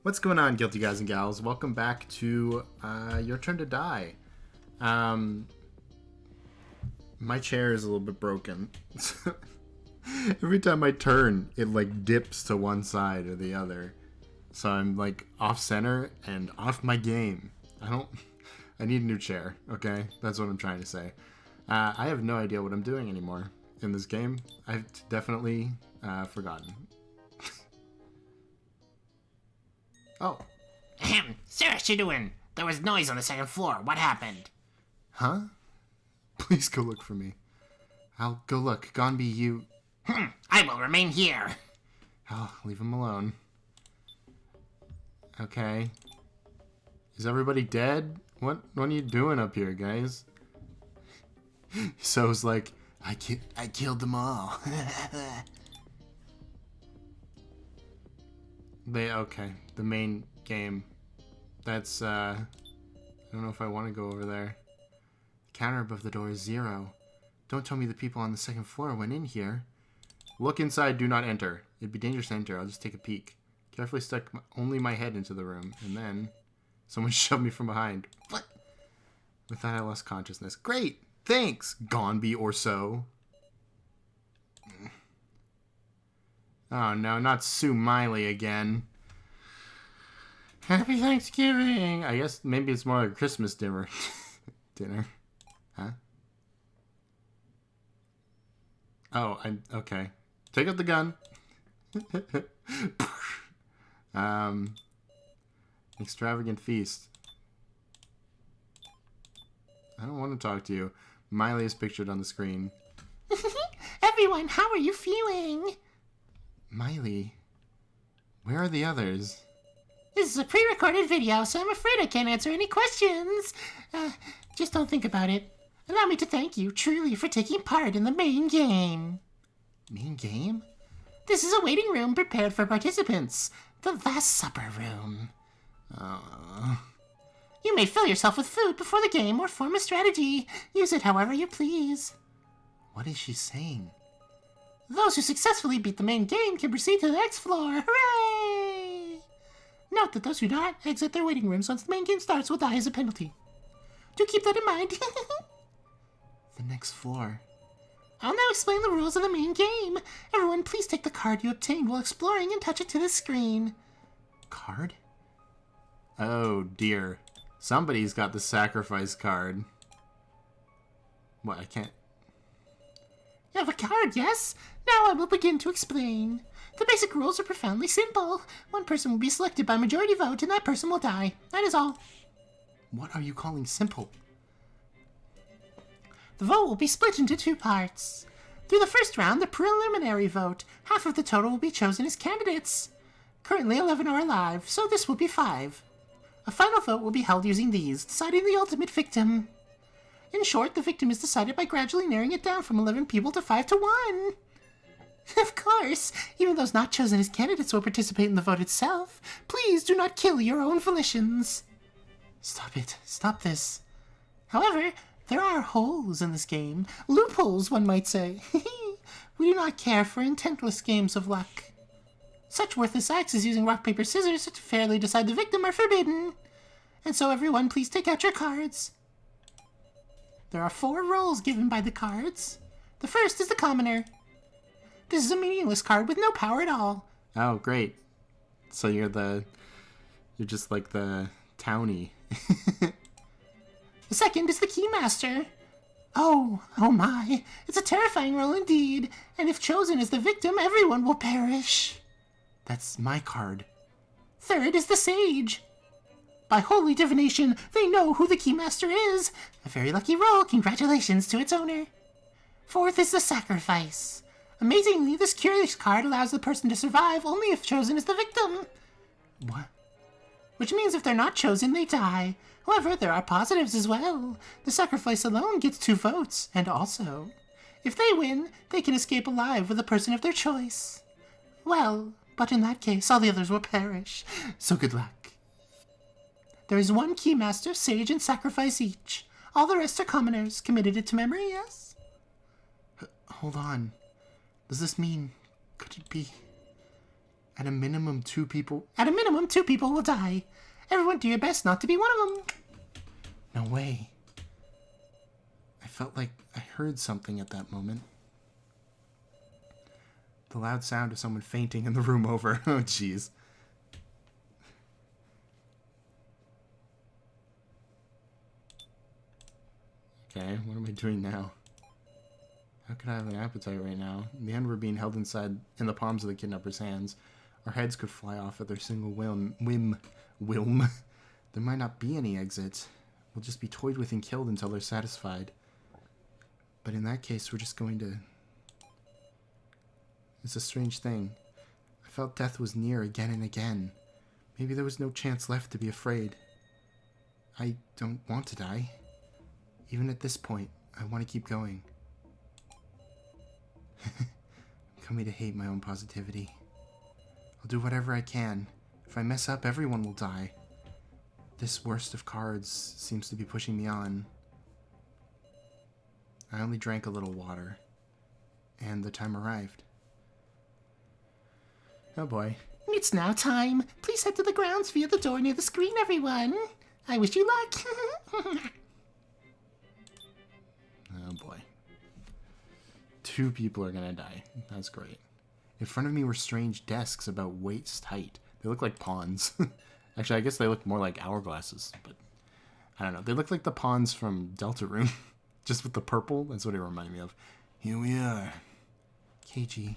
What's going on, guilty guys and gals? Welcome back to Your Turn to Die. My chair is a little bit broken. Every time I turn, it like dips to one side or the other. So I'm like off center and off my game. I need a new chair, okay? That's what I'm trying to say. I have no idea what I'm doing anymore in this game. I've definitely forgotten. Oh. Ahem. Sir, what you doing? There was noise on the second floor. What happened? Huh? Please go look for me. I'll go look. Gone be you. I will remain here. Oh, leave him alone. Okay. Is everybody dead? What are you doing up here, guys? So's like, I killed them all. Okay, the main game. That's, I don't know if I want to go over there. The counter above the door is 0. Don't tell me the people on the second floor went in here. Look inside, do not enter. It'd be dangerous to enter, I'll just take a peek. Carefully stuck only my head into the room, and then someone shoved me from behind. What? With that, I lost consciousness. Great! Thanks, Gonby or so. Oh no, not Sue Miley again. Happy Thanksgiving! I guess maybe it's more like a Christmas dinner. Dinner. Huh? Oh, okay. Take out the gun. Extravagant feast. I don't want to talk to you. Miley is pictured on the screen. Everyone, how are you feeling? Miley? Where are the others? This is a pre-recorded video, so I'm afraid I can't answer any questions. Just don't think about it. Allow me to thank you, truly, for taking part in the main game. Main game? This is a waiting room prepared for participants. The Last Supper room. You may fill yourself with food before the game or form a strategy. Use it however you please. What is she saying? Those who successfully beat the main game can proceed to the next floor. Hooray! Note that those who do not exit their waiting rooms once the main game starts will die as a penalty. Do keep that in mind. The next floor. I'll now explain the rules of the main game. Everyone, please take the card you obtained while exploring and touch it to the screen. Card? Oh dear. Somebody's got the sacrifice card. What, I can't... You have a card, yes? Now I will begin to explain. The basic rules are profoundly simple. One person will be selected by majority vote, and that person will die. That is all. What are you calling simple? The vote will be split into 2 parts. Through the first round, the preliminary vote, half of the total will be chosen as candidates. Currently 11 are alive, so this will be 5. A final vote will be held using these, deciding the ultimate victim. In short, the victim is decided by gradually narrowing it down from 11 people to 5 to 1. Of course, even those not chosen as candidates will participate in the vote itself. Please do not kill your own volitions. Stop it. Stop this. However, there are holes in this game. Loopholes, one might say. We do not care for intentless games of luck. Such worthless acts as using rock, paper, scissors to fairly decide the victim are forbidden. And so everyone, please take out your cards. There are 4 roles given by the cards. The first is the commoner. This is a meaningless card with no power at all. Oh, great. So you're just like the townie. The second is the keymaster. Oh my. It's a terrifying role indeed. And if chosen as the victim, everyone will perish. That's my card. Third is the sage. By holy divination, they know who the keymaster is. A very lucky roll. Congratulations to its owner. Fourth is the sacrifice. Amazingly, this curious card allows the person to survive only if chosen as the victim. What? Which means if they're not chosen, they die. However, there are positives as well. The sacrifice alone gets 2 votes, and also, if they win, they can escape alive with a person of their choice. Well, but in that case, all the others will perish. So good luck. There is 1 keymaster, sage, and sacrifice each. All the rest are commoners. Committed it to memory, yes? Hold on. Does this mean... could it be... At a minimum, 2 people... At a minimum, 2 people will die. Everyone do your best not to be one of them. No way. I felt like I heard something at that moment. The loud sound of someone fainting in the room over. Oh, jeez. Okay, what am I doing now? How could I have an appetite right now? In the end, we're being held inside in the palms of the kidnapper's hands. Our heads could fly off at their single whim. There might not be any exit. We'll just be toyed with and killed until they're satisfied. But in that case, we're just going to... It's a strange thing. I felt death was near again and again. Maybe there was no chance left to be afraid. I don't want to die. Even at this point, I want to keep going. I'm coming to hate my own positivity. I'll do whatever I can. If I mess up, everyone will die. This worst of cards seems to be pushing me on. I only drank a little water, and the time arrived. Oh boy. It's now time. Please head to the grounds via the door near the screen, everyone. I wish you luck. Oh boy. 2 people are gonna die. That's great. In front of me were strange desks about waist height. They look like pawns. Actually, I guess they look more like hourglasses, but I don't know. They look like the pawns from Deltarune. Just with the purple. That's what it reminded me of. Here we are. KG.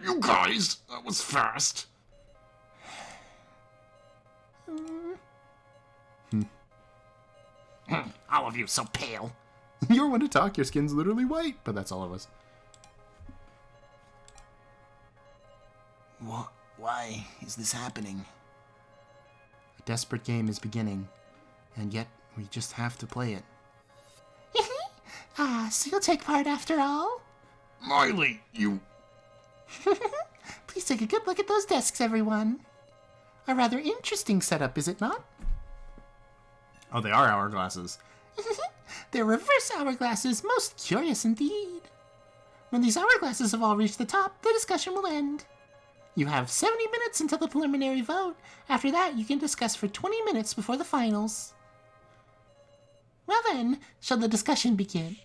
You guys! That was fast! All of you so pale. You're one to talk. Your skin's literally white. But that's all of us. Why is this happening? A desperate game is beginning. And yet, we just have to play it. So you'll take part after all? Miley, you... Please take a good look at those desks, everyone. A rather interesting setup, is it not? Oh, they are hourglasses. They're reverse hourglasses, most curious indeed. When these hourglasses have all reached the top, the discussion will end. You have 70 minutes until the preliminary vote. After that, you can discuss for 20 minutes before the finals. Well then, shall the discussion begin?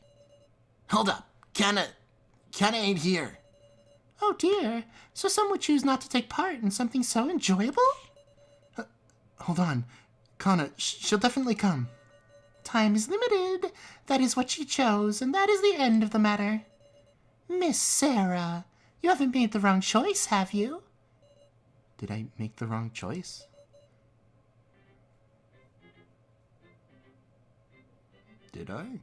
Hold up. Kinda ain't here. Oh dear, so some would choose not to take part in something so enjoyable? Hold on. Kana, she'll definitely come. Time is limited. That is what she chose, and that is the end of the matter. Miss Sarah, you haven't made the wrong choice, have you? Did I make the wrong choice? Did I?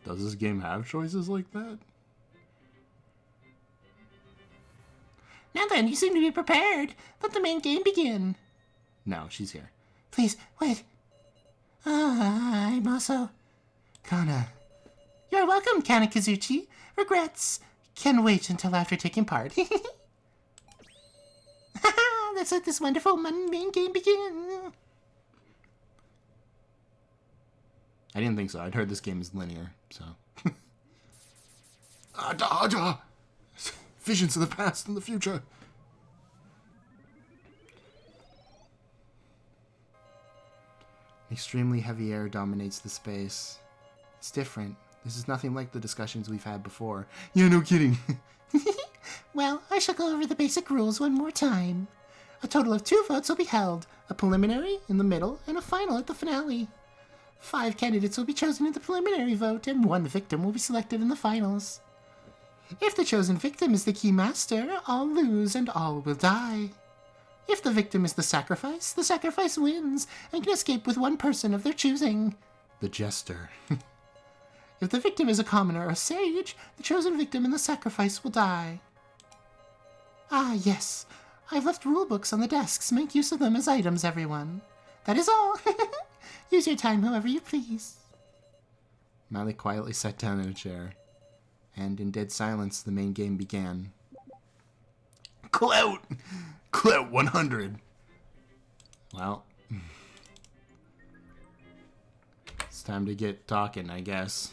Does this game have choices like that? Now then, you seem to be prepared. Let the main game begin. No, she's here. Please, wait. I'm also... Kana. You're welcome, Kana Kazuchi. Regrets. Can wait until after taking part. Let's let this wonderful main game begin. I didn't think so. I'd heard this game is linear, so... Visions of the past and the future. Extremely heavy air dominates the space. It's different. This is nothing like the discussions we've had before. Yeah, no kidding. Well, I shall go over the basic rules one more time. A total of 2 votes will be held. A preliminary in the middle and a final at the finale. 5 candidates will be chosen in the preliminary vote, and 1 victim will be selected in the finals. If the chosen victim is the key master, all lose and all will die. If the victim is the sacrifice wins and can escape with 1 person of their choosing. The jester. If the victim is a commoner or a sage, the chosen victim and the sacrifice will die. Ah, yes. I've left rulebooks on the desks. Make use of them as items, everyone. That is all. Use your time however you please. Mally quietly sat down in a chair, and in dead silence the main game began. Clout! Clout 100! Well... time to get talking, I guess.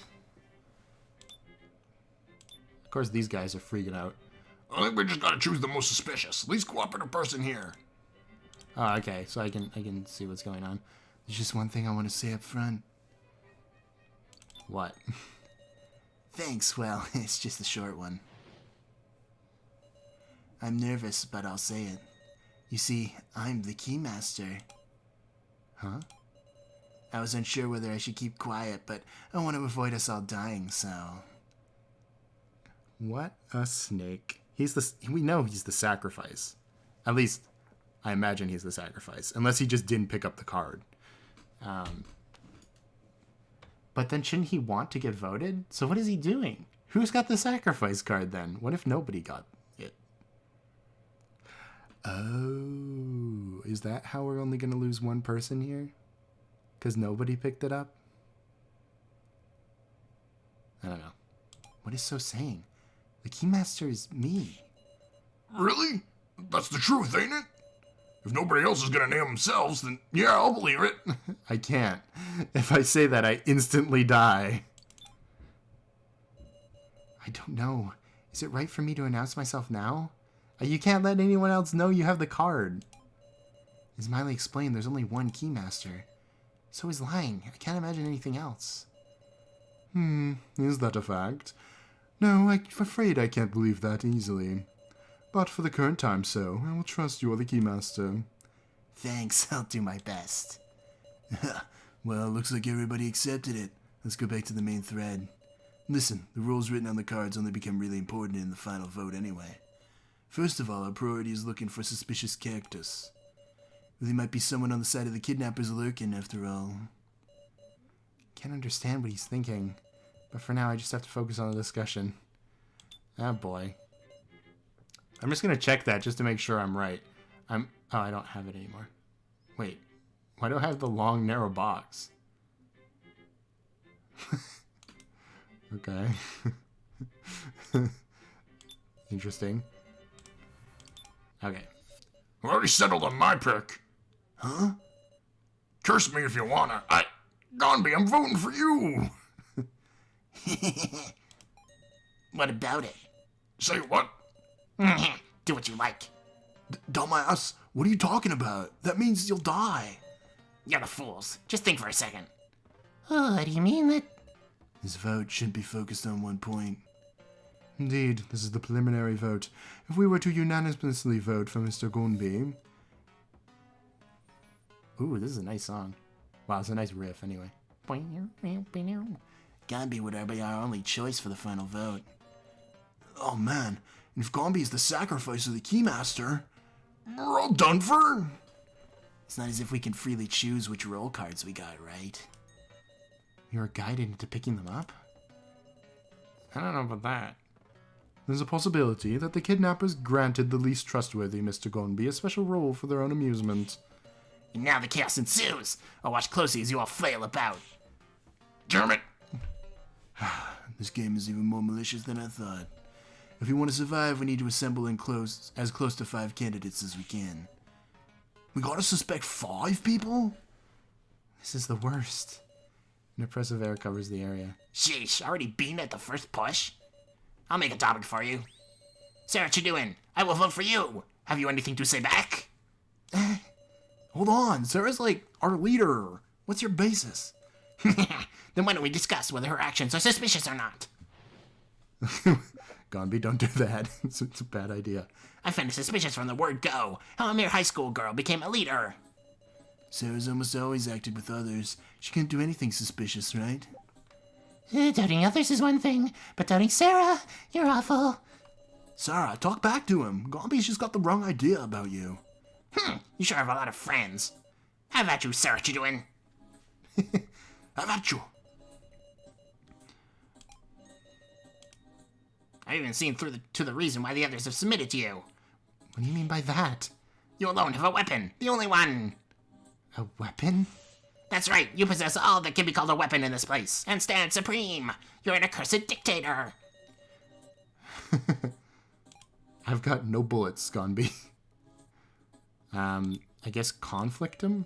Of course, these guys are freaking out. I think we just gotta choose the most suspicious, least cooperative person here. Oh, okay, so I can see what's going on. There's just one thing I want to say up front. What? Thanks, well, it's just a short one. I'm nervous, but I'll say it. You see, I'm the Keymaster. Huh? I was unsure whether I should keep quiet, but I want to avoid us all dying, so... What a snake. We know he's the sacrifice. At least, I imagine he's the sacrifice. Unless he just didn't pick up the card. But then shouldn't he want to get voted? So what is he doing? Who's got the sacrifice card then? What if nobody got it? Oh, is that how we're only going to lose one person here? Because nobody picked it up? I don't know. What is so saying? The Keymaster is me. Really? That's the truth, ain't it? If nobody else is gonna name themselves, then yeah, I'll believe it. I can't. If I say that, I instantly die. I don't know. Is it right for me to announce myself now? You can't let anyone else know you have the card. As Miley explained, there's only one Keymaster. So he's lying. I can't imagine anything else. Is that a fact? No, I'm afraid I can't believe that easily. But for the current time, so, I will trust you are the Keymaster. Thanks, I'll do my best. Well, looks like everybody accepted it. Let's go back to the main thread. Listen, the rules written on the cards only become really important in the final vote anyway. First of all, our priority is looking for suspicious characters. There might be someone on the side of the kidnappers lurking, after all. Can't understand what he's thinking. But for now, I just have to focus on the discussion. Ah, boy. I'm just going to check that just to make sure I'm right. Oh, I don't have it anymore. Wait. Why do I have the long, narrow box? Okay. Interesting. Okay. I already settled on my pick. Huh? Curse me if you wanna. Gonby, I'm voting for you. What about it? Say what? Do what you like. Dumbass, what are you talking about? That means you'll die. You're the fools. Just think for a second. Oh, what do you mean that... This vote should be focused on one point. Indeed, this is the preliminary vote. If we were to unanimously vote for Mr. Gonby... Ooh, this is a nice song. Wow, it's a nice riff anyway. Gonby would be our only choice for the final vote. Oh man, if Gonby is the sacrifice of the Keymaster, we're all done for. It's not as if we can freely choose which roll cards we got, right? You're guided into picking them up? I don't know about that. There's a possibility that the kidnappers granted the least trustworthy Mr. Gonby a special role for their own amusement. And now the chaos ensues. I'll watch closely as you all flail about. Damn it. This game is even more malicious than I thought. If we want to survive, we need to assemble as close to 5 candidates as we can. We gotta suspect 5 people? This is the worst. An oppressive air covers the area. Sheesh, already beaten at the first push? I'll make a topic for you. Sarah, what you doing? I will vote for you. Have you anything to say back? Hold on, Sarah's like our leader. What's your basis? Then why don't we discuss whether her actions are suspicious or not? Gonby, don't do that. It's a bad idea. I find it suspicious from the word go how a mere high school girl became a leader. Sarah's almost always acted with others. She can't do anything suspicious, right? Doubting others is one thing, but doubting Sarah, you're awful. Sarah, talk back to him. Gonby's just got the wrong idea about you. You sure have a lot of friends. Have at you, Sarah, what you doing? Have at you. I've even seen through to the reason why the others have submitted to you. What do you mean by that? You alone have a weapon, the only one. A weapon? That's right, you possess all that can be called a weapon in this place, and stand supreme. You're an accursed dictator. I've got no bullets, Gonby. I guess conflict him?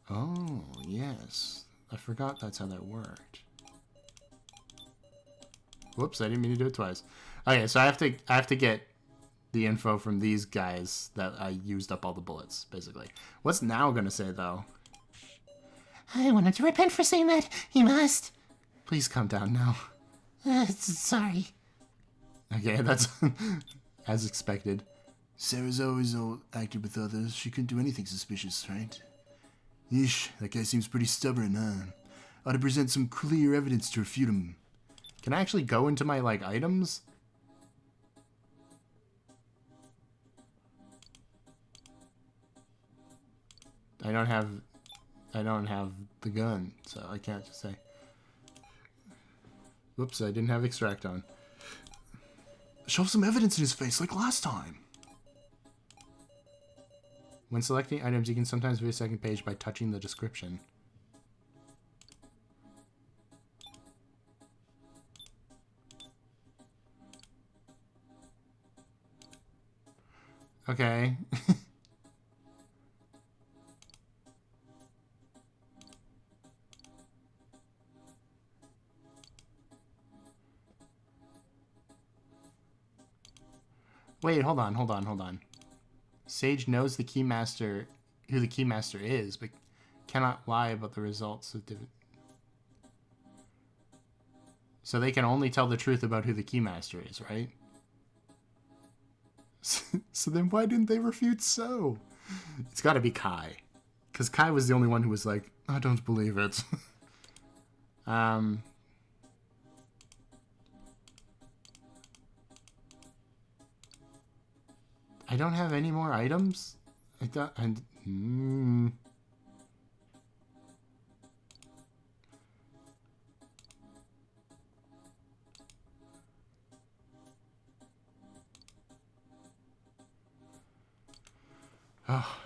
Oh, yes. I forgot that's how that worked. Whoops, I didn't mean to do it twice. Okay, so I have to get the info from these guys that I used up all the bullets, basically. What's now gonna say, though? I wanted to repent for saying that. You must. Please calm down now. Sorry. Okay, that's as expected. Sarah's always acted with others. She couldn't do anything suspicious, right? Yeesh, that guy seems pretty stubborn, huh? Ought to present some clear evidence to refute him. Can I actually go into my, like, items? I don't have the gun, so I can't just say. Whoops, I didn't have extract on. Shove some evidence in his face like last time. When selecting items, you can sometimes view a second page by touching the description. Okay. Wait, hold on. Sage knows the Keymaster, who the Keymaster is, but cannot lie about the results of So they can only tell the truth about who the Keymaster is, right? So then why didn't they refute So? It's gotta be Kai. Because Kai was the only one who was like, I don't believe it. I don't have any more items? I thought... Oh.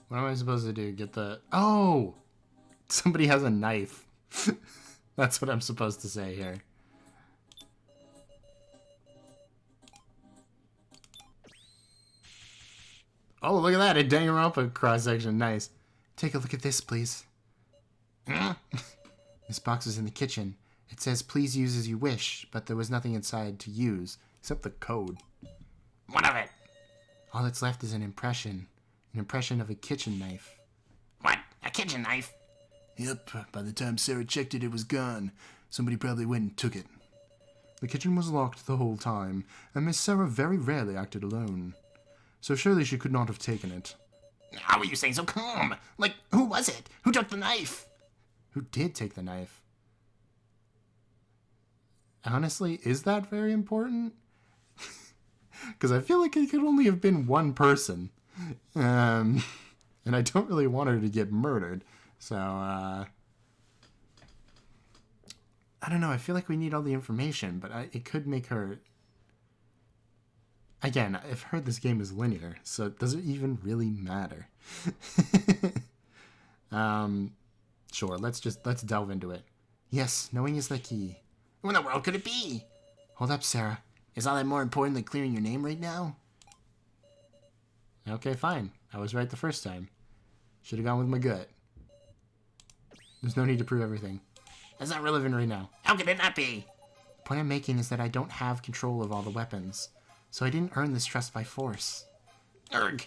What am I supposed to do? Get the... Oh! Somebody has a knife. That's what I'm supposed to say here. Oh, look at that. It dang up a cross-section. Nice. Take a look at this, please. This box is in the kitchen. It says, please use as you wish, but there was nothing inside to use, except the code. What of it? All that's left is an impression. An impression of a kitchen knife. What? A kitchen knife? Yep, by the time Sarah checked it, it was gone. Somebody probably went and took it. The kitchen was locked the whole time, and Miss Sarah very rarely acted alone. So surely she could not have taken it. How are you saying so calm? Like, who was it? Who took the knife? Who did take the knife? Honestly, is that very important? Because I feel like it could only have been one person. And I don't really want her to get murdered. So, I don't know. I feel like we need all the information, but it could make her... Again, I've heard this game is linear, so does it even really matter? Sure, let's delve into it. Yes, knowing is the key. Who in the world could it be? Hold up, Sarah. Is all that more important than clearing your name right now? Okay, fine. I was right the first time. Should have gone with my gut. There's no need to prove everything. That's not relevant right now. How could it not be? The point I'm making is that I don't have control of all the weapons, so I didn't earn this trust by force. Erg.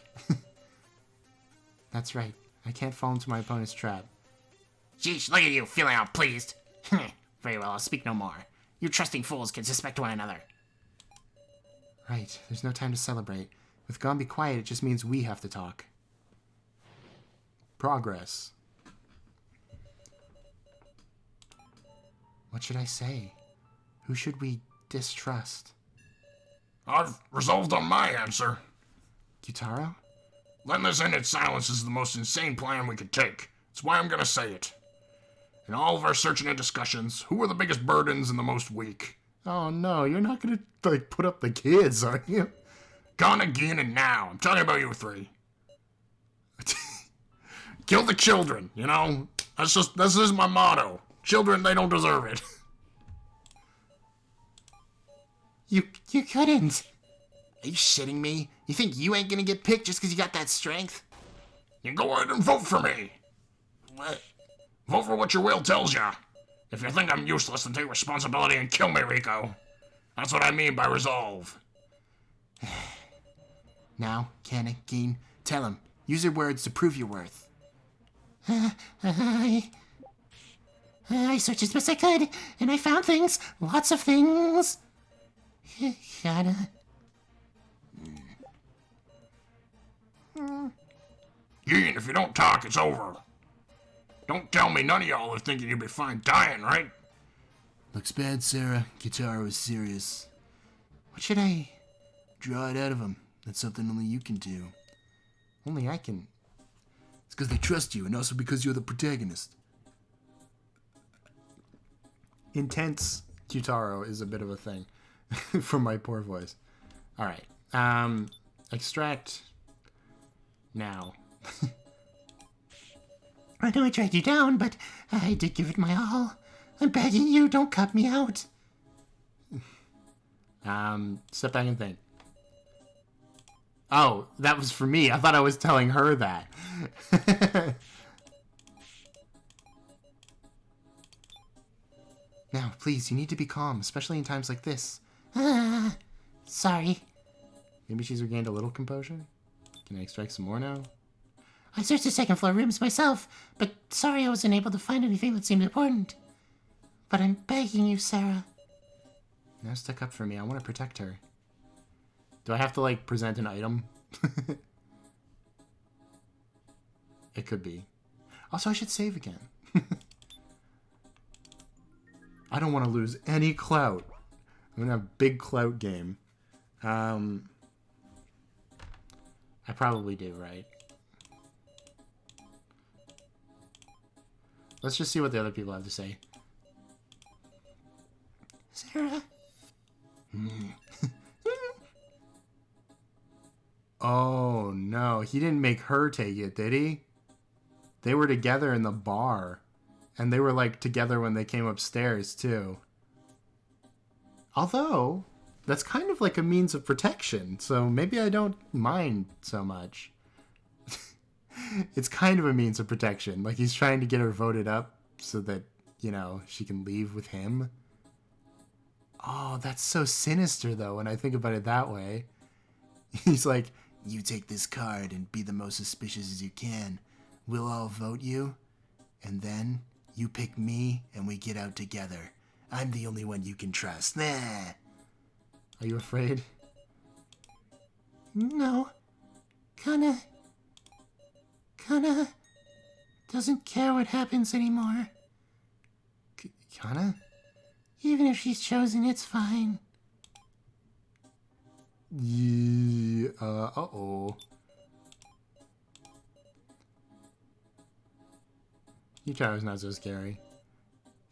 That's right. I can't fall into my opponent's trap. Sheesh, look at you, feeling all pleased. Very well, I'll speak no more. You trusting fools can suspect one another. Right, there's no time to celebrate. With Gone Be Quiet, it just means we have to talk. Progress. What should I say? Who should we distrust? I've resolved on my answer. q-taro? Letting this end in silence is the most insane plan we could take. That's why I'm gonna say it. In all of our searching and discussions, who are the biggest burdens and the most weak? Oh no, you're not gonna, like, put up the kids, are you? Gone again and now. I'm talking about you three. Kill the children, you know? This is my motto. Children, they don't deserve it. You couldn't. Are you shitting me? You think you ain't gonna get picked just because you got that strength? You go ahead and vote for me. What? Vote for what your will tells you. If you think I'm useless, then take responsibility and kill me, Rico. That's what I mean by resolve. Now, Kana, Geen, tell him. Use your words to prove your worth. I searched as best I could, and I found things. Lots of things. Kinda. Yeen, if you don't talk, it's over. Don't tell me none of y'all are thinking you'd be fine dying, right? Looks bad, Sarah. q-taro is serious. What should I... Draw it out of him. That's something only you can do. Only I can... It's because they trust you, and also because you're the protagonist. Intense q-taro is a bit of a thing for my poor voice. Alright. Extract... Now. I know I dragged you down, but I did give it my all. I'm begging you, don't cut me out. Step back and think. Oh, that was for me. I thought I was telling her that. Now, please, you need to be calm, especially in times like this. Sorry. Maybe she's regained a little composure? Can I extract some more now? I searched the second floor rooms myself, but sorry I wasn't able to find anything that seemed important. But I'm begging you, Sarah. Now stick up for me. I want to protect her. Do I have to, like, present an item? It could be. Also, I should save again. I don't want to lose any clout. I'm going to have a big clout game. I probably do, right? Let's just see what the other people have to say. Sarah? Oh, no. He didn't make her take it, did he? They were together in the bar. And they were, like, together when they came upstairs, too. Although, that's kind of like a means of protection, so maybe I don't mind so much. It's kind of a means of protection. Like, he's trying to get her voted up so that, you know, she can leave with him. Oh, that's so sinister, though, when I think about it that way. He's like, You take this card and be the most suspicious as you can. We'll all vote you, and then you pick me and we get out together. I'm the only one you can trust. Nah. are you afraid? No. Kinda doesn't care what happens anymore. Kana? Even if she's chosen, it's fine. Yeah, uh-oh. q-taro's not so scary.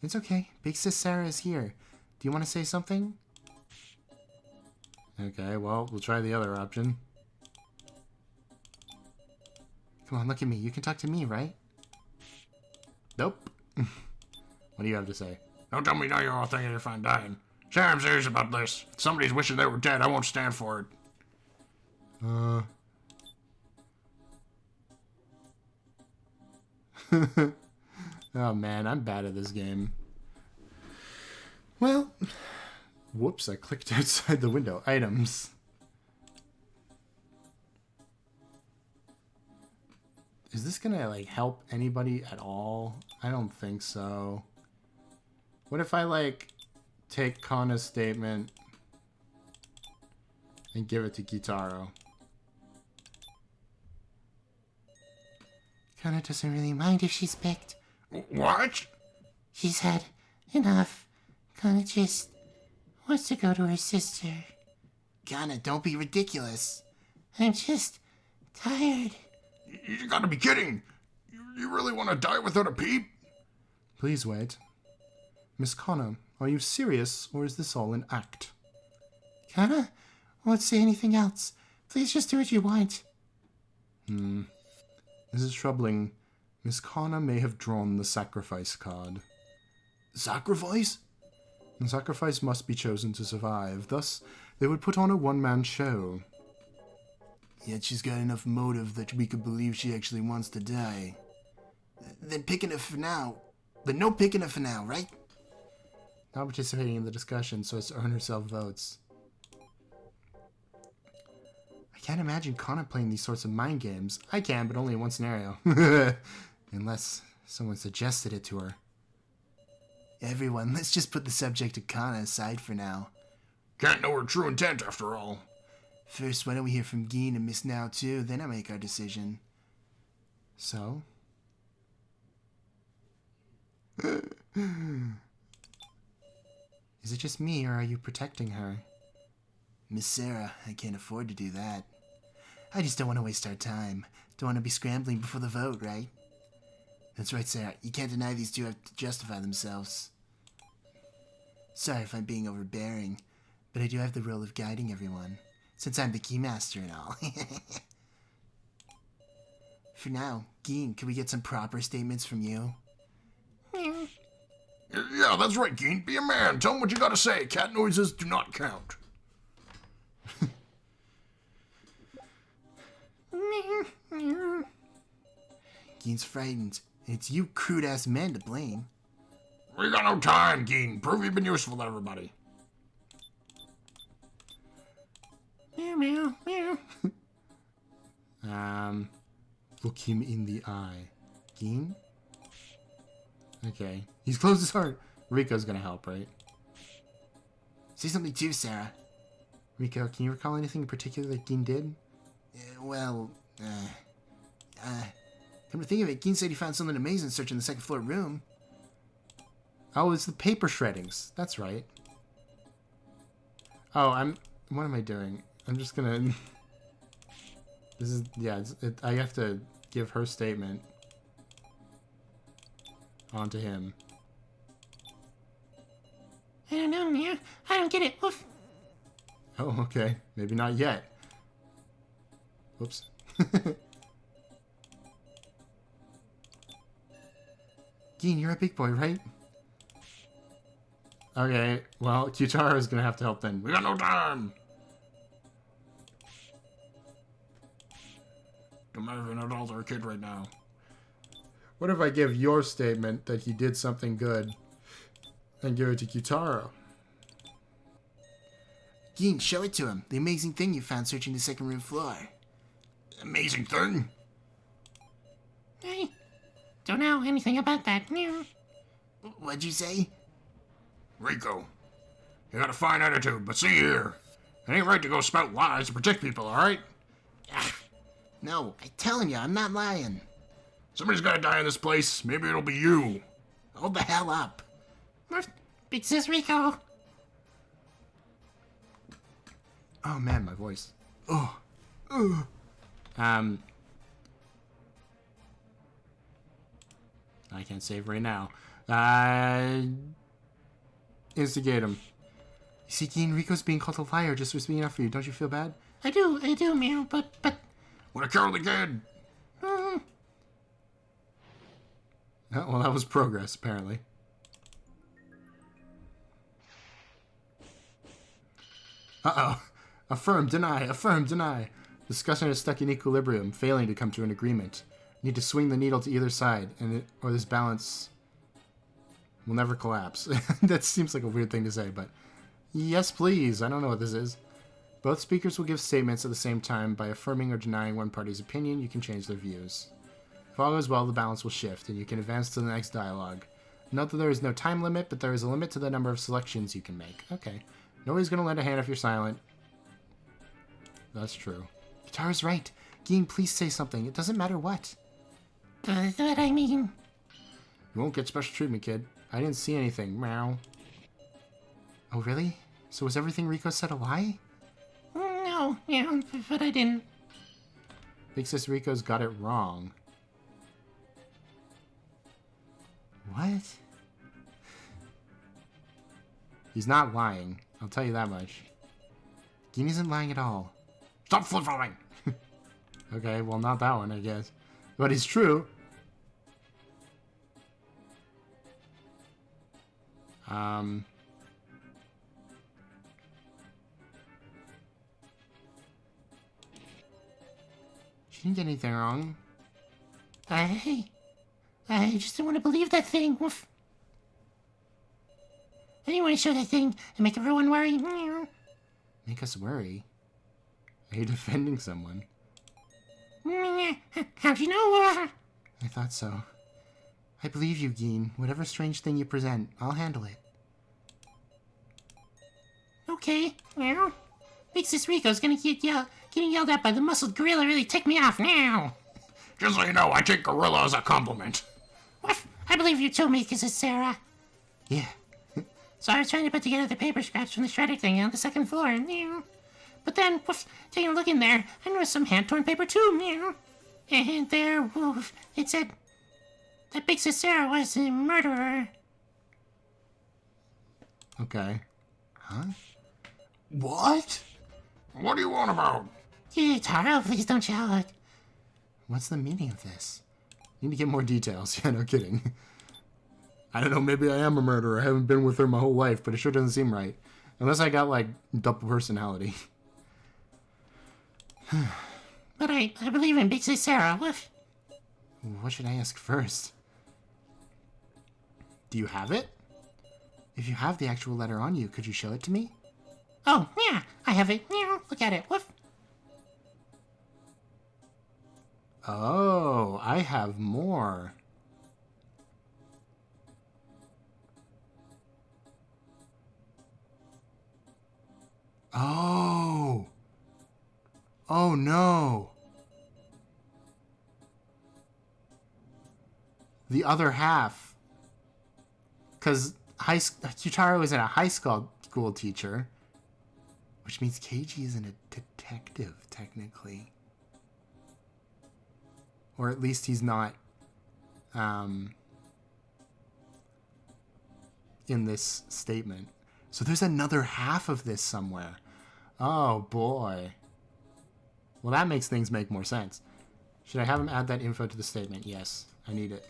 It's okay. Big Sis Sarah is here. Do you want to say something? Okay, well, we'll try the other option. Come on, look at me. You can talk to me, right? Nope. What do you have to say? Don't tell me now you're all thinking you're fine dying. Sure, I'm serious about this. If somebody's wishing they were dead, I won't stand for it. Oh man, I'm bad at this game. Well, whoops, I clicked outside the window. Items. Is this gonna, like, help anybody at all? I don't think so. What if I, like, take Kana's statement and give it to q-taro? Kana doesn't really mind if she's picked. What? She's had enough. Kana just wants to go to her sister. Kana, don't be ridiculous. I'm just tired. You gotta be kidding. You really want to die without a peep? Please wait. Miss Kana, are you serious, or is this all an act? Kana won't say anything else. Please just do what you want. This is troubling. Miss Kana may have drawn the sacrifice card. Sacrifice? The sacrifice must be chosen to survive. Thus, they would put on a one-man show. Yet she's got enough motive that we could believe she actually wants to die. Then picking her for now. But no picking her for now, right? Not participating in the discussion so as to earn herself votes. I can't imagine Kana playing these sorts of mind games. I can, but only in one scenario. Unless someone suggested it to her. Everyone, let's just put the subject of Kana aside for now. Can't know her true intent after all. First, why don't we hear from Geen and Miss Now too, then I'll make our decision. So? Is it just me, or are you protecting her? Miss Sarah, I can't afford to do that. I just don't want to waste our time. Don't want to be scrambling before the vote, right? That's right, Sarah. You can't deny these two have to justify themselves. Sorry if I'm being overbearing, but I do have the role of guiding everyone, since I'm the keymaster and all. For now, Geen, can we get some proper statements from you? Yeah, that's right, Geen. Be a man. Tell him what you gotta say. Cat noises do not count. Geen's frightened, and it's you crude-ass men to blame. We got no time, Geen. Prove you've been useful to everybody. Meow, meow, meow. Look him in the eye. Geen? Okay. He's closed his heart. Rico's gonna help, right? Say something too, Sarah. Rico, can you recall anything in particular that Geen did? Come to think of it, Geen said he found something amazing searching the second floor room. Oh, it's the paper shreddings. That's right. Oh, what am I doing? I'm just gonna... This is... Yeah, I have to give her statement onto him. I don't know, meow. I don't get it. Woof. Oh, okay. Maybe not yet. Whoops. Geen, you're a big boy, right? Okay, well, q-taro is gonna have to help then. We got no time. Don't matter if you're an adult or a kid right now. What if I give your statement that he did something good and give it to q-taro? Geen, show it to him. The amazing thing you found searching the second room floor. Amazing thing. I don't know anything about that. Meow. What'd you say? Rico, you got a fine attitude, but see here. It ain't right to go spout lies to protect people, alright? No, I'm telling you, I'm not lying. Somebody's gotta die in this place. Maybe it'll be you. Hold the hell up. Woof. Big sis Rico. Oh man, my voice. Oh. I can't save right now. Instigate him. You see, Geen, Rico's being called a liar just for speaking up for you. Don't you feel bad? I do, meow, but... What a cowardly kid. Well, that was progress, apparently. Uh-oh. Affirm, deny, affirm, deny. Discussion is stuck in equilibrium, failing to come to an agreement. Need to swing the needle to either side, or this balance will never collapse. That seems like a weird thing to say, but... Yes, please. I don't know what this is. Both speakers will give statements at the same time. By affirming or denying one party's opinion, you can change their views. If all goes well, the balance will shift, and you can advance to the next dialogue. Note that there is no time limit, but there is a limit to the number of selections you can make. Okay. Nobody's gonna lend a hand if you're silent. That's true. Guitar's right. Geen, please say something. It doesn't matter what. But I mean... You won't get special treatment, kid. I didn't see anything. Meow. Oh, really? So was everything Rico said a lie? No, yeah, but I didn't. Big Sis Rico's got it wrong. What? He's not lying. I'll tell you that much. Geen isn't lying at all. Stop flip-flopping. Okay, well, not that one, I guess. But it's true. didn't get anything wrong. I just don't want to believe that thing. Woof. I didn't want to show that thing and make everyone worry. Meow. Make us worry? Are you defending someone? Meow. How'd you know? I thought so. I believe you, Geen. Whatever strange thing you present, I'll handle it. Okay. Meow. Big Sis Rico's gonna getting yelled at by the muscled gorilla really ticked me off now. Just so you know, I take gorilla as a compliment. Woof. I believe you too, Mrs. Sarah. Yeah. So I was trying to put together the paper scraps from the shredding thing on the second floor. Meow. But then, woof, taking a look in there, I noticed some hand-torn paper too. Meow. And there, woof, it said that Big Sis Sarah was a murderer. Okay. Huh? What? What do you want about? Q-taro, please don't shout. What's the meaning of this? Need to get more details. Yeah, no kidding. I don't know, maybe I am a murderer. I haven't been with her my whole life, but it sure doesn't seem right. Unless I got, like, double personality. But I believe in Big Sis Sarah. Woof. What should I ask first? Do you have it? If you have the actual letter on you, could you show it to me? Oh, yeah, I have it. Meow. Look at it. Woof. Oh, I have more. Oh. Oh no. The other half. Because Q-taro isn't a high school teacher. Which means Keiji isn't a detective, technically. Or at least he's not in this statement. So there's another half of this somewhere. Oh boy. Well, that makes things make more sense. Should I have him add that info to the statement? Yes, I need it.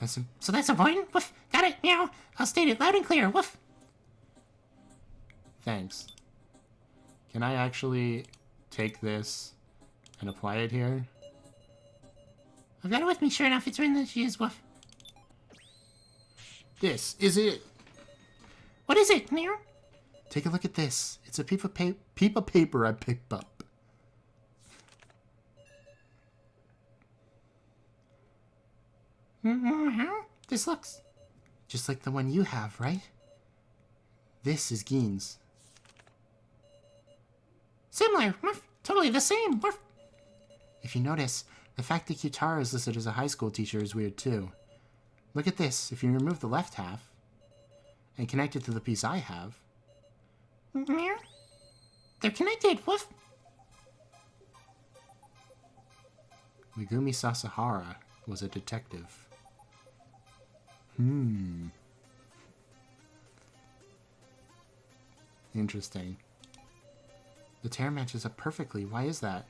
So that's important? Woof. Got it. Meow. I'll state it loud and clear. Woof. Thanks. Can I actually take this and apply it here? I've got it with me. Sure enough, it's written that she is. Woof. This is it. What is it, Meow? Take a look at this. It's a peep of paper I picked up. This looks Just like the one you have, right? This is Geen's. similar. Woof. Totally the same. Woof. If you notice, the fact that q-taro is listed as a high school teacher is weird too. Look at this. If you remove the left half and connect it to the piece I have. Meow. They're connected. Woof. Megumi Sasahara was a detective. Interesting. The tear matches up perfectly. Why is that?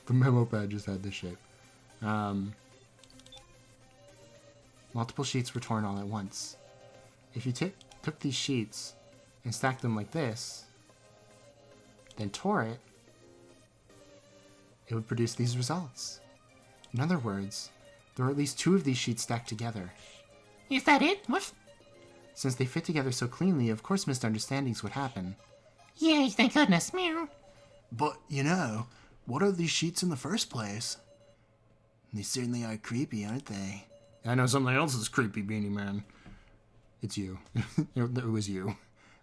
The memo pad just had this shape. Multiple sheets were torn all at once. If you took these sheets and stacked them like this, then tore it, it would produce these results. In other words, there are at least 2 of these sheets stacked together. Is that it? Woof. Since they fit together so cleanly, of course misunderstandings would happen. Yay, thank goodness. Meow. But, you know, what are these sheets in the first place? They certainly are creepy, aren't they? I know something else is creepy, Beanie Man. It's you. It was you.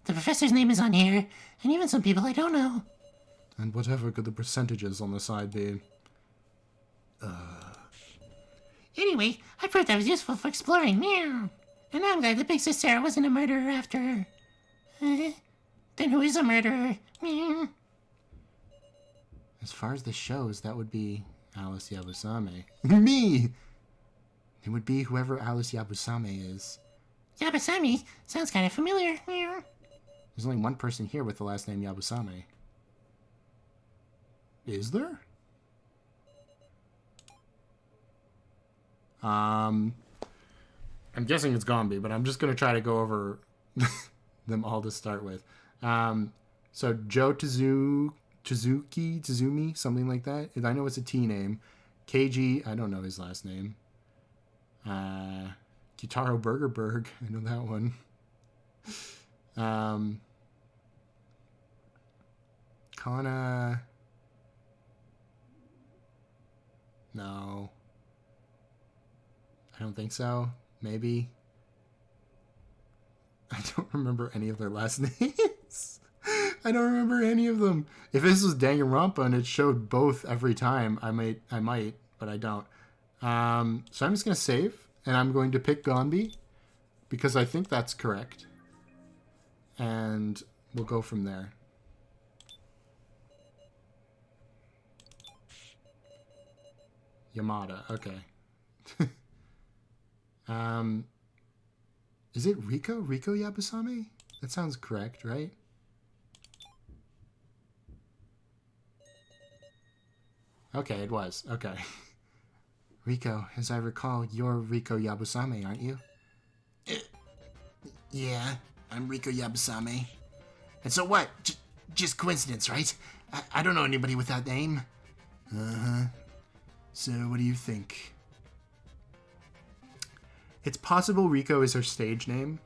The professor's name is on here, and even some people I don't know. And whatever could the percentages on the side be? Anyway, I proved I was useful for exploring. Meow. And I'm glad that Big Sis Sarah wasn't a murderer after her. Then who is a murderer? Meow. As far as this shows, that would be Alice Yabusame. Me! It would be whoever Alice Yabusame is. Yabasami sounds kind of familiar. Meow. There's only one person here with the last name Yabusame. Is there? I'm guessing it's Gombi, but I'm just going to try to go over them all to start with. So Joe Tizumi, something like that. I know it's a T name. Keiji, I don't know his last name. Q-taro Burgerberg, I know that one. Kana. No. I don't think so. Maybe. I don't remember any of their last names. I don't remember any of them. If this was Danganronpa and it showed both every time, I might, but I don't. So I'm just gonna save, and I'm going to pick Gonbi because I think that's correct, and we'll go from there. Yamada, okay. Is it Riko? Riko Yabusame? That sounds correct, right? Okay, it was. Okay. Riko, as I recall, you're Riko Yabusame, aren't you? Yeah, I'm Riko Yabusame. And so what? Just coincidence, right? I don't know anybody with that name. Uh-huh. So what do you think? It's possible Riko is her stage name.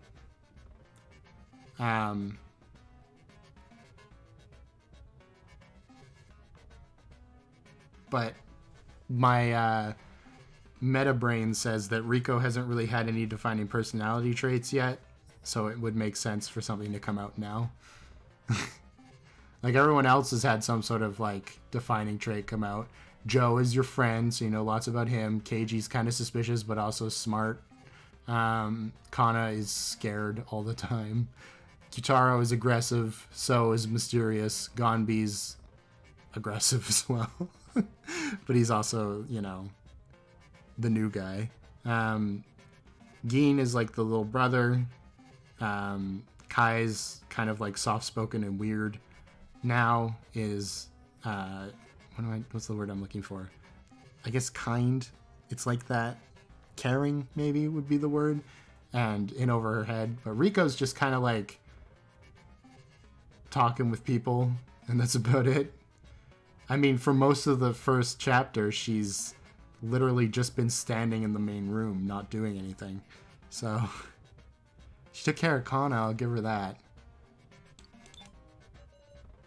But my meta brain says that Riko hasn't really had any defining personality traits yet, so it would make sense for something to come out now. Like everyone else has had some sort of like defining trait come out. Joe is your friend, so you know lots about him. Keiji's kind of suspicious but also smart. Kana is scared all the time. Q-taro is aggressive, so is mysterious. Gonbi's aggressive as well. But he's also, you know, the new guy. Gin is like the little brother. Kai's kind of like soft-spoken and weird. Now is what's the word I'm looking for? I guess kind. It's like that. Caring, maybe, would be the word. And in over her head. But Riko's just kind of like talking with people, and that's about it. I mean, for most of the first chapter, she's literally just been standing in the main room, not doing anything. So, she took care of Kana, I'll give her that.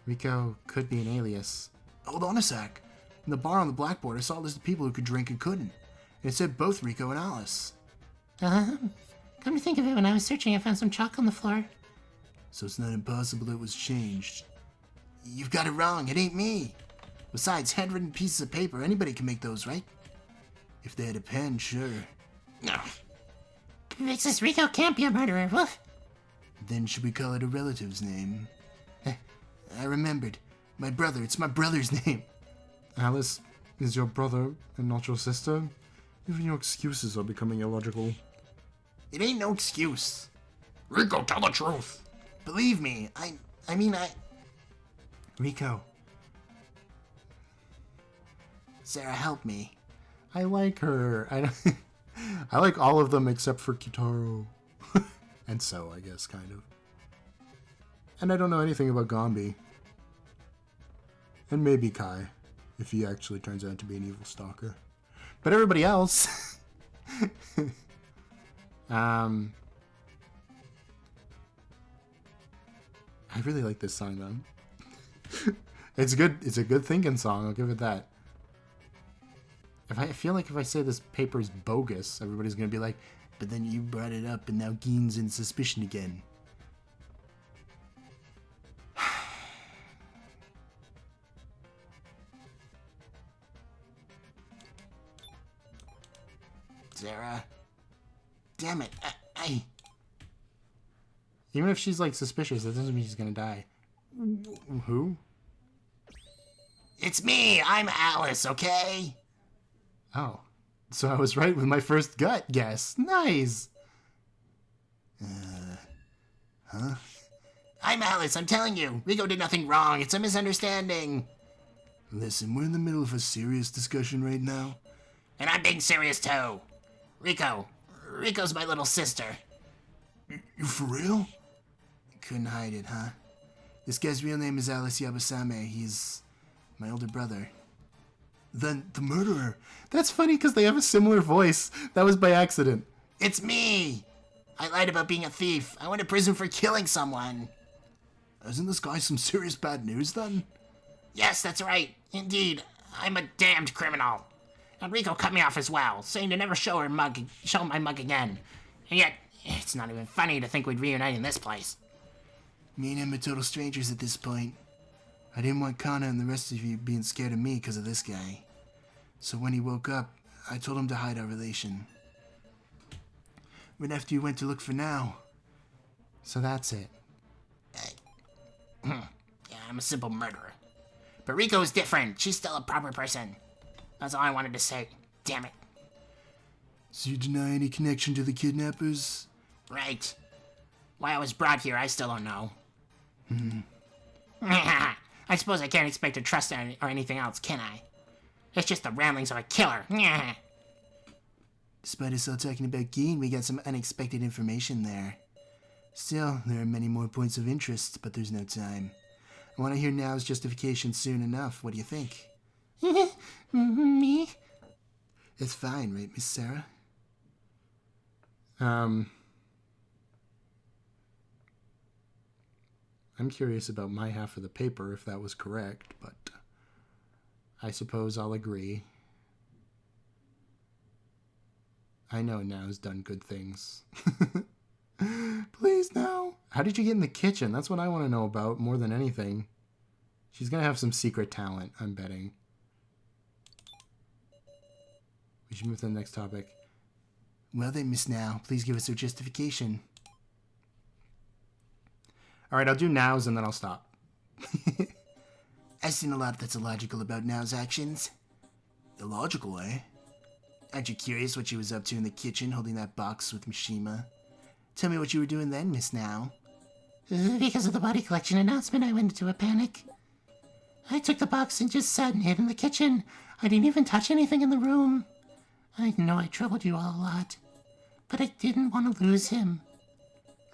Riko could be an alias. Hold on a sec. In the bar on the blackboard, I saw a list of people who could drink and couldn't. And it said both Riko and Alice. Come to think of it, when I was searching, I found some chalk on the floor. So it's not impossible it was changed. You've got it wrong, it ain't me. Besides, handwritten pieces of paper, anybody can make those, right? If they had a pen, sure. No. Convicts us Riko can't be a murderer, woof. Then should we call it a relative's name? I remembered. My brother, it's my brother's name. Alice is your brother and not your sister? Even your excuses are becoming illogical. It ain't no excuse. Riko, tell the truth. Believe me, I mean, Riko, Sarah, help me. I like her. I like all of them except for Q-taro. And so, I guess, kind of. And I don't know anything about Gonbi. And maybe Kai, if he actually turns out to be an evil stalker. But everybody else... I really like this song, though. It's good. It's a good thinking song, I'll give it that. I feel like if I say this paper's bogus, everybody's gonna be like, But then you brought it up and now Gein's in suspicion again. Sarah. Damn it. I... even if she's like suspicious, that doesn't mean she's gonna die. Who? It's me! I'm Alice, okay? Oh. So I was right with my first gut guess. Nice! Huh? I'm Alice, I'm telling you. Riko did nothing wrong. It's a misunderstanding. Listen, we're in the middle of a serious discussion right now. And I'm being serious too. Riko's my little sister. You for real? Couldn't hide it, huh? This guy's real name is Alice Yabusame. He's my older brother. Then the murderer. That's funny because they have a similar voice. That was by accident. It's me! I lied about being a thief. I went to prison for killing someone. Isn't this guy some serious bad news then? Yes, that's right. Indeed, I'm a damned criminal. And Rico cut me off as well, saying to never show my mug again. And yet, it's not even funny to think we'd reunite in this place. Me and him are total strangers at this point. I didn't want Kana and the rest of you being scared of me because of this guy. So when he woke up, I told him to hide our relation. Right after you went to look for Now. So that's it. Yeah, I'm a simple murderer. But Rico is different. She's still a proper person. That's all I wanted to say. Damn it. So you deny any connection to the kidnappers? Right. Why I was brought here, I still don't know. I suppose I can't expect to trust her or anything else, can I? It's just the ramblings of a killer. Despite us all talking about Geen, we got some unexpected information there. Still, there are many more points of interest, but there's no time. I want to hear Now's justification soon enough. What do you think? Me? It's fine, right, Miss Sarah? I'm curious about my half of the paper, if that was correct, but I suppose I'll agree. I know Now's done good things. Please, Now. How did you get in the kitchen? That's what I want to know about more than anything. She's going to have some secret talent, I'm betting. We should move to the next topic. Well then, Miss Now, please give us your justification. Alright, I'll do Now's and then I'll stop. I've seen a lot that's illogical about Now's actions. Illogical, eh? Aren't you curious what she was up to in the kitchen holding that box with Mishima? Tell me what you were doing then, Miss Now. Because of the body collection announcement, I went into a panic. I took the box and just sat and hid in the kitchen. I didn't even touch anything in the room. I know I troubled you all a lot, but I didn't want to lose him.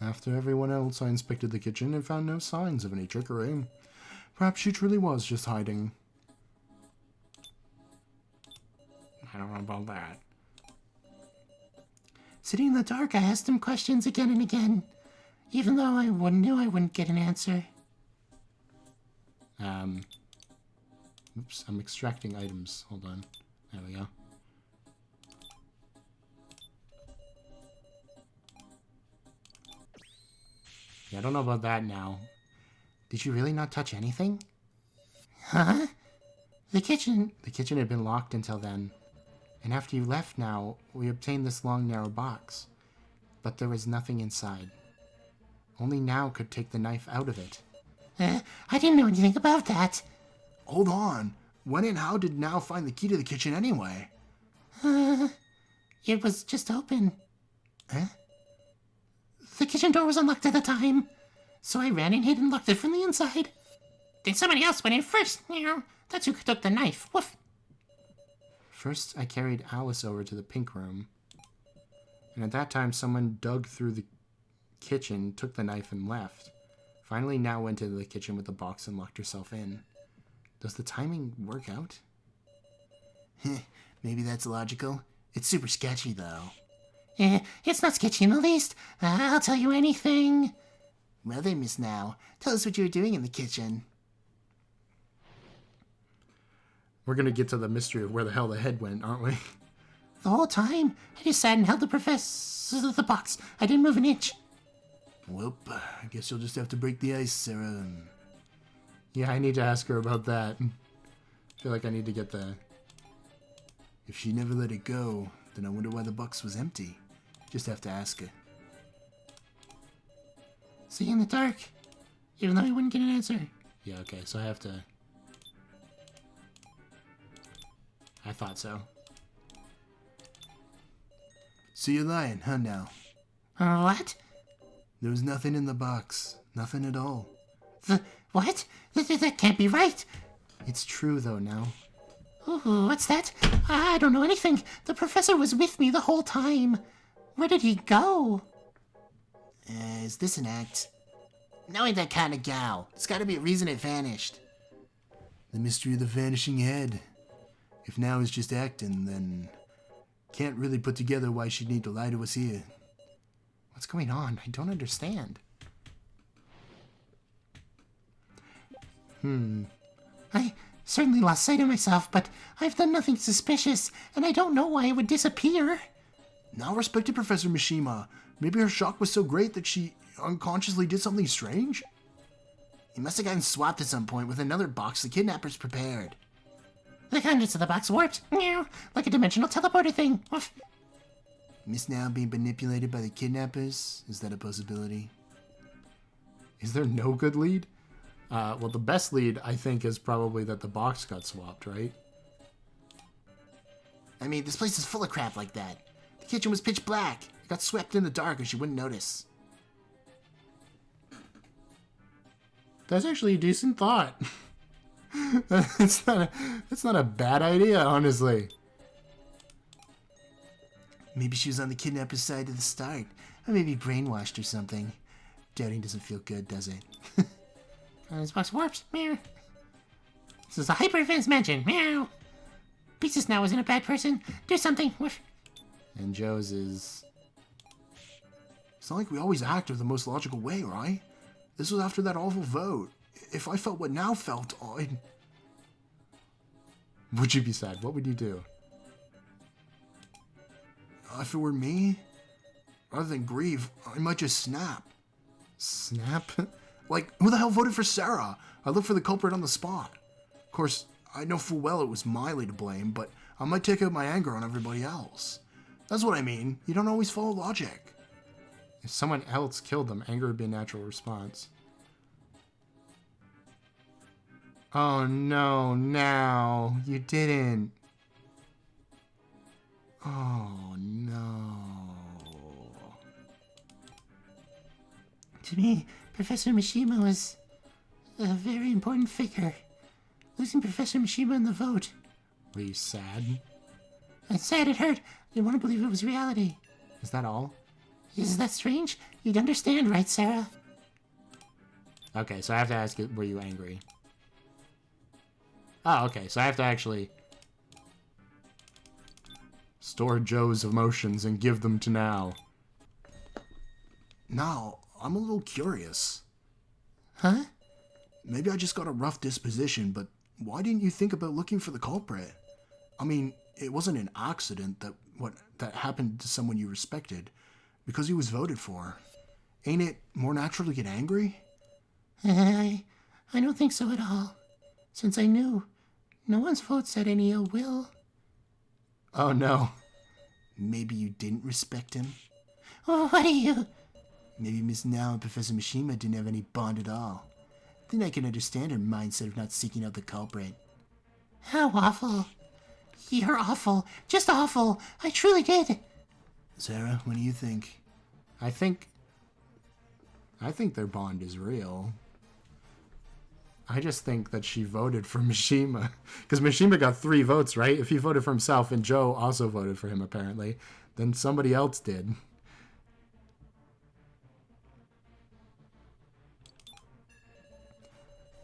After everyone else, I inspected the kitchen and found no signs of any trickery. Perhaps she truly was just hiding. I don't know about that. Sitting in the dark, I asked him questions again and again, even though I knew I wouldn't get an answer. Oops, I'm extracting items. Hold on. There we go. Yeah, I don't know about that now. Did you really not touch anything? Huh? The kitchen... The kitchen had been locked until then. And after you left Now, we obtained this long, narrow box. But there was nothing inside. Only Now could take the knife out of it. I didn't know anything about that. Hold on. When and how did Now find the key to the kitchen anyway? It was just open. The kitchen door was unlocked at the time, so I ran and hid and locked it from the inside. Then somebody else went in first. That's who took the knife. Woof. First, I carried Alice over to the pink room. And at that time, someone dug through the kitchen, took the knife, and left. Finally, Now went into the kitchen with the box and locked herself in. Does the timing work out? Maybe that's logical. It's super sketchy, though. It's not sketchy in the least. I'll tell you anything. Well then, Miss Now, tell us what you were doing in the kitchen. We're gonna get to the mystery of where the hell the head went, aren't we? The whole time, I just sat and held the box. I didn't move an inch. Well, I guess you'll just have to break the ice, Sarah. Yeah, I need to ask her about that. I feel like I need to get the... If she never let it go, then I wonder why the box was empty. Just have to ask her. See in the dark, even though I wouldn't get an answer. Yeah, okay, so I have to... I thought so. So you're lying, huh, Now? What? There was nothing in the box. Nothing at all. What? That can't be right. It's true, though, Now. Ooh, what's that? I don't know anything. The professor was with me the whole time. Where did he go? Is this an act? No ain't that kind of gal. There's gotta be a reason it vanished. The mystery of the vanishing head. If now is just acting, then can't really put together why she'd need to lie to us here. What's going on? I don't understand. I certainly lost sight of myself, but I've done nothing suspicious, and I don't know why it would disappear. Now respected Professor Mishima. Maybe her shock was so great that she unconsciously did something strange? He must have gotten swapped at some point with another box the kidnappers prepared. The contents of the box warped. Meow. Like a dimensional teleporter thing. Woof. Miss Now being manipulated by the kidnappers? Is that a possibility? Is there no good lead? Well, the best lead, I think, is probably that the box got swapped, right? I mean, this place is full of crap like that. The kitchen was pitch black. It got swept in the dark and she wouldn't notice. That's actually a decent thought. That's not a bad idea, honestly. Maybe she was on the kidnapper's side at the start. Or maybe brainwashed or something. Doubting doesn't feel good, does it? This box warps. Meow. This is a hyper advanced mansion. Meow. Pieces now isn't a bad person. Do something. Woof. And Joe's is... It's not like we always act in the most logical way, right? This was after that awful vote. If I felt what Now felt, I'd... Would you be sad? What would you do? If it were me, rather than grieve, I might just snap. Snap? Like, who the hell voted for Sarah? I looked for the culprit on the spot. Of course, I know full well it was Miley to blame, but I might take out my anger on everybody else. That's what I mean. You don't always follow logic. If someone else killed them, anger would be a natural response. Oh no, Now. You didn't. Oh no. To me, Professor Mishima was a very important figure. Losing Professor Mishima in the vote. Were you sad? I'm sad it hurt. I didn't want to believe it was reality. Is that all? Is that strange? You'd understand, right, Sarah? Okay, so I have to ask you, were you angry? Oh, okay, so I have to actually store Joe's emotions and give them to Now. Now, I'm a little curious. Huh? Maybe I just got a rough disposition, but why didn't you think about looking for the culprit? I mean, it wasn't an accident that happened to someone you respected, because he was voted for. Ain't it more natural to get angry? I don't think so at all. Since I knew no one's vote said any ill will. Oh no. Maybe you didn't respect him? Oh, what are you? Maybe Miss Now and Professor Mishima didn't have any bond at all. Then I can understand her mindset of not seeking out the culprit. How awful. You're awful. Just awful. I truly did. Sarah, what do you think? I think their bond is real. I just think that she voted for Mishima. Because Mishima got 3 votes, right? If he voted for himself and Joe also voted for him, apparently, then somebody else did.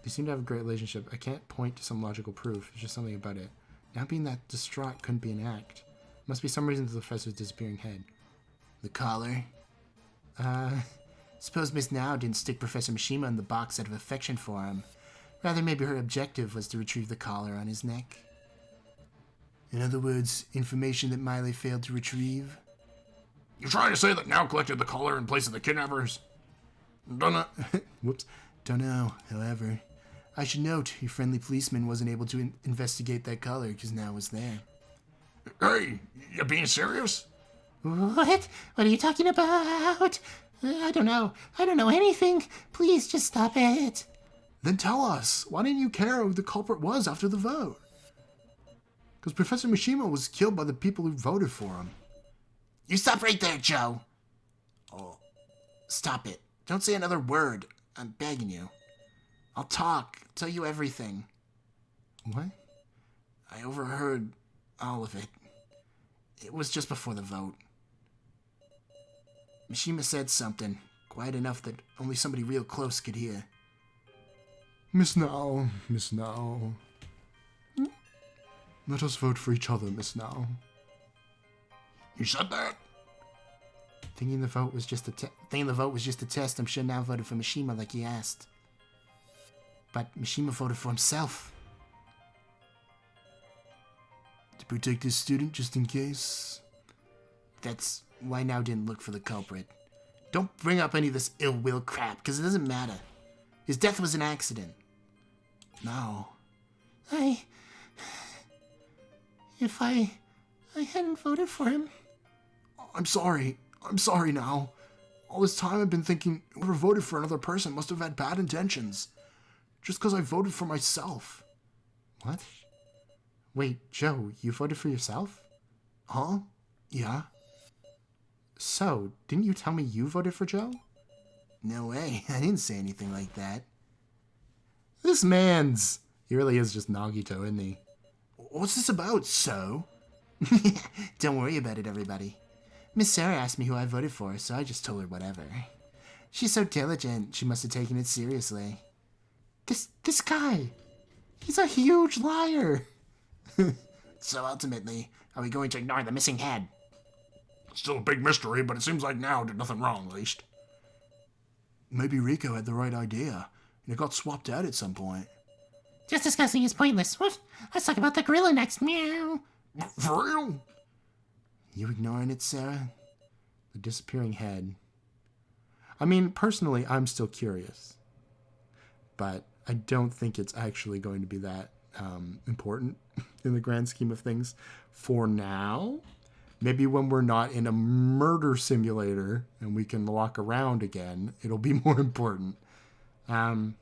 They seem to have a great relationship. I can't point to some logical proof. It's just something about it. Now being that distraught couldn't be an act. Must be some reason to the professor's disappearing head. The collar? Suppose Miss Now didn't stick Professor Mishima in the box out of affection for him. Rather, maybe her objective was to retrieve the collar on his neck. In other words, information that Miley failed to retrieve? You trying to say that Now collected the collar in place of the kidnappers? Dunno. Whoops. Don't know. However, I should note your friendly policeman wasn't able to investigate that collar because Now was there. Hey, you being serious? What? What are you talking about? I don't know. I don't know anything. Please just stop it. Then tell us. Why didn't you care who the culprit was after the vote? Because Professor Mishima was killed by the people who voted for him. You stop right there, Joe. Oh, stop it. Don't say another word. I'm begging you. I'll talk. Tell you everything. What? I overheard all of it. It was just before the vote. Mishima said something. Quiet enough that only somebody real close could hear. Miss Now, Miss Now. Let us vote for each other, Miss Now. You said that? Thinking the vote was just a test, I'm sure Now voted for Mishima like he asked. But Mishima voted for himself. To protect his student, just in case. That's why Now didn't look for the culprit. Don't bring up any of this ill will crap, because it doesn't matter. His death was an accident. Now. If I hadn't voted for him. I'm sorry. I'm sorry now. All this time I've been thinking whoever voted for another person must have had bad intentions. Just because I voted for myself. What? Wait, Joe, you voted for yourself? Huh? Yeah? So, didn't you tell me you voted for Joe? No way. I didn't say anything like that. This man's... He really is just Nagito, isn't he? What's this about, so? Don't worry about it, everybody. Miss Sarah asked me who I voted for, so I just told her whatever. She's so diligent, she must have taken it seriously. This guy, he's a huge liar. So ultimately, are we going to ignore the missing head? Still a big mystery, but it seems like Now did nothing wrong, at least. Maybe Rico had the right idea, and it got swapped out at some point. Just discussing is pointless. Woof. Let's talk about the gorilla next. Meow. For real? You ignoring it, Sarah? The disappearing head. I mean, personally, I'm still curious. But I don't think it's actually going to be that important in the grand scheme of things for now. Maybe when we're not in a murder simulator and we can walk around again, it'll be more important. Although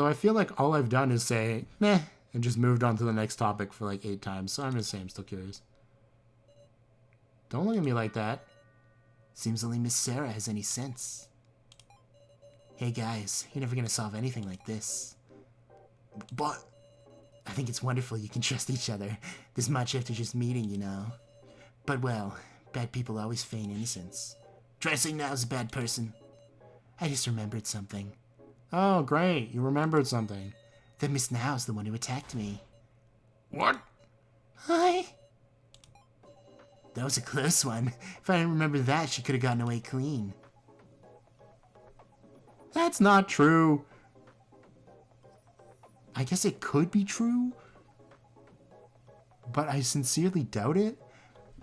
I feel like all I've done is say, meh, and just moved on to the next topic for like 8 times. So I'm going to say I'm still curious. Don't look at me like that. Seems only Miss Sarah has any sense. Hey guys, you're never gonna solve anything like this. But I think it's wonderful you can trust each other this much after just meeting, you know. But well, bad people always feign innocence. Try saying Now's a bad person. I just remembered something. Oh, great. You remembered something. That Miss Now's the one who attacked me. What? Hi. That was a close one. If I didn't remember that, she could have gotten away clean. That's not true. I guess it could be true, but I sincerely doubt it.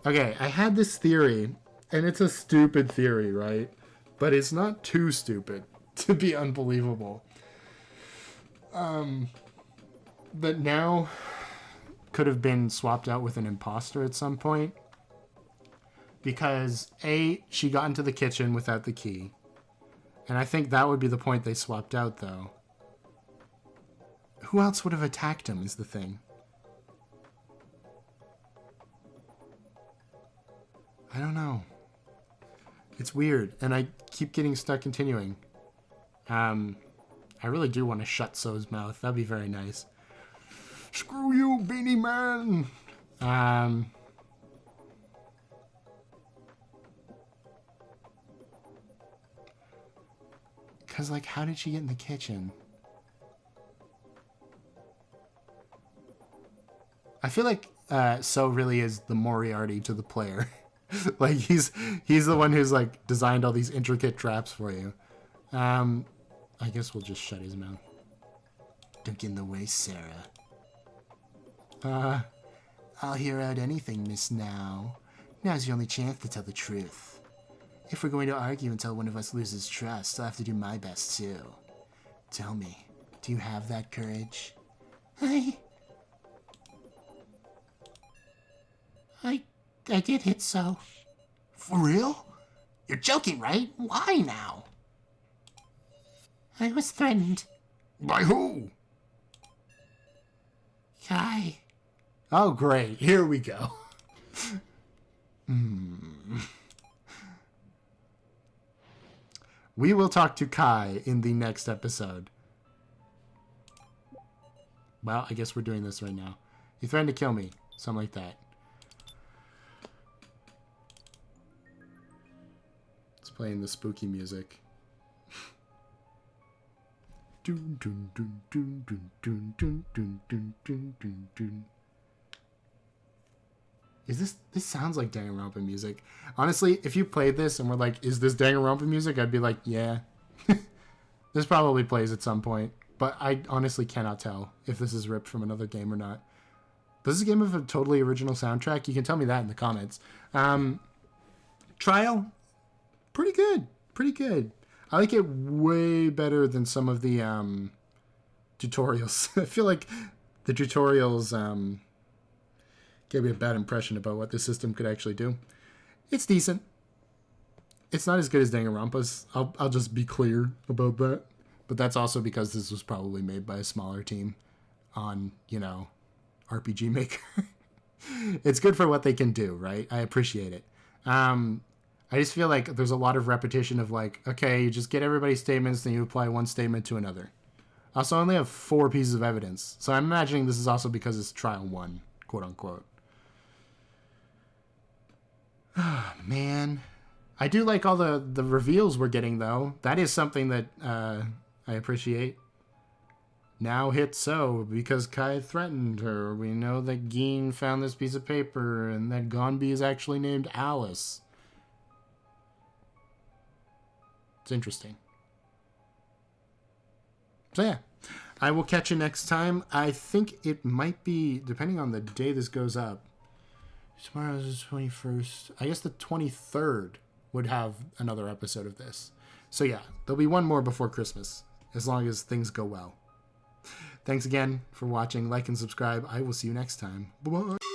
Okay, I had this theory, and it's a stupid theory, right? But it's not too stupid to be unbelievable. That Now could have been swapped out with an imposter at some point. Because, A, she got into the kitchen without the key. And I think that would be the point they swapped out, though. Who else would have attacked him is the thing. I don't know. It's weird, and I keep getting stuck continuing. I really do want to shut So's mouth. That'd be very nice. Screw you, Beanie Man! Because, like, how did she get in the kitchen? I feel like So really is the Moriarty to the player. Like, he's the one who's, like, designed all these intricate traps for you. I guess we'll just shut his mouth. Don't get in the way, Sarah. I'll hear out anything, Miss Now. Now's your only chance to tell the truth. If we're going to argue until one of us loses trust, I'll have to do my best, too. Tell me, do you have that courage? I did hit So. For real? You're joking, right? Why now? I was threatened. By who? Kai. Oh, great. Here we go. We will talk to Kai in the next episode. Well, I guess we're doing this right now. He threatened to kill me. Something like that. Let's playing the spooky music. Dun, dun, dun, dun, dun, dun, dun, dun, dun, dun, dun, dun. This sounds like Danganronpa music. Honestly, if you played this and were like, is this Danganronpa music? I'd be like, yeah. This probably plays at some point. But I honestly cannot tell if this is ripped from another game or not. Does this game have a totally original soundtrack? You can tell me that in the comments. Trial, pretty good. Pretty good. I like it way better than some of the tutorials. I feel like the tutorials gave me a bad impression about what this system could actually do. It's decent. It's not as good as Danganronpa's. I'll just be clear about that. But that's also because this was probably made by a smaller team on, RPG Maker. It's good for what they can do, right? I appreciate it. I just feel like there's a lot of repetition of like, okay, you just get everybody's statements, then you apply one statement to another. Also, I only have 4 pieces of evidence. So I'm imagining this is also because it's trial 1, quote unquote. Man. I do like all the reveals we're getting, though. That is something that I appreciate. Now hit so because Kai threatened her. We know that Geen found this piece of paper and that Gonbi is actually named Alice. It's interesting. So yeah, I will catch you next time. I think it might be, depending on the day this goes up, tomorrow's the 21st. I guess the 23rd would have another episode of this. So yeah, there'll be one more before Christmas, as long as things go well. Thanks again for watching. Like and subscribe. I will see you next time. Bye-bye.